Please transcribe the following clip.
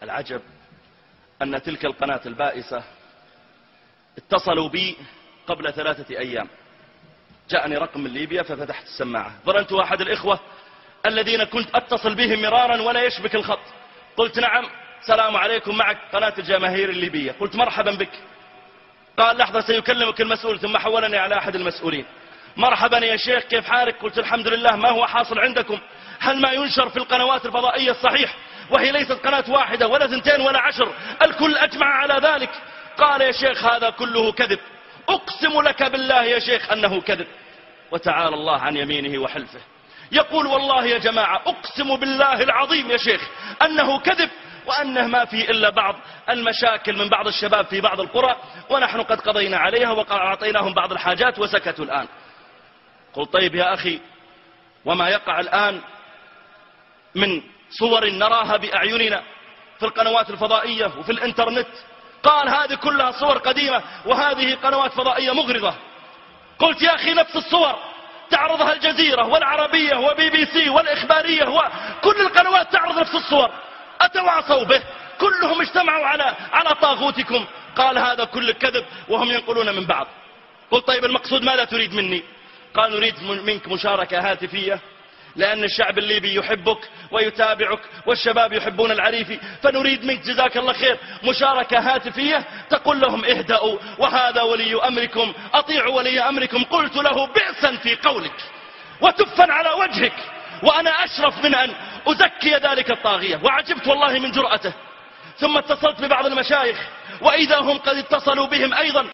العجب أن تلك القناة البائسة اتصلوا بي قبل 3 أيام. جاءني رقم من ليبيا ففتحت السماعة، ظننت أحد الإخوة الذين كنت أتصل بهم مرارا ولا يشبك الخط. قلت نعم، سلام عليكم، معك قناة الجماهير الليبية. قلت مرحبا بك. قال لحظة سيكلمك المسؤول، ثم حولني على أحد المسؤولين. مرحبا يا شيخ، كيف حالك؟ قلت الحمد لله، ما هو حاصل عندكم؟ هل ما ينشر في القنوات الفضائية الصحيح؟ وهي ليست قناة واحدة ولا 2 ولا 10، الكل أجمع على ذلك. قال يا شيخ هذا كله كذب، أقسم لك بالله يا شيخ أنه كذب. وتعالى الله عن يمينه وحلفه، يقول والله يا جماعة أقسم بالله العظيم يا شيخ أنه كذب، وأنه ما في إلا بعض المشاكل من بعض الشباب في بعض القرى، ونحن قد قضينا عليها وأعطيناهم بعض الحاجات وسكتوا الآن. قل طيب يا أخي، وما يقع الآن من صور نراها بأعيننا في القنوات الفضائية وفي الإنترنت؟ قال هذه كلها صور قديمة وهذه قنوات فضائية مغرضة. قلت يا أخي نفس الصور تعرضها الجزيرة والعربية وبي بي سي والإخبارية وكل القنوات تعرض نفس الصور، أتواصوا به؟ كلهم اجتمعوا على طاغوتكم. قال هذا كل كذب وهم ينقلون من بعض. قلت طيب المقصود ماذا تريد مني؟ قال نريد منك مشاركة هاتفية، لأن الشعب الليبي يحبك ويتابعك والشباب يحبون العريفي، فنريد منك جزاك الله خير مشاركة هاتفية تقول لهم اهدأوا وهذا ولي أمركم، أطيعوا ولي أمركم. قلت له بئسا في قولك وتفا على وجهك، وأنا أشرف من أن أزكي ذلك الطاغية. وعجبت والله من جرأته. ثم اتصلت ببعض المشايخ وإذا هم قد اتصلوا بهم أيضا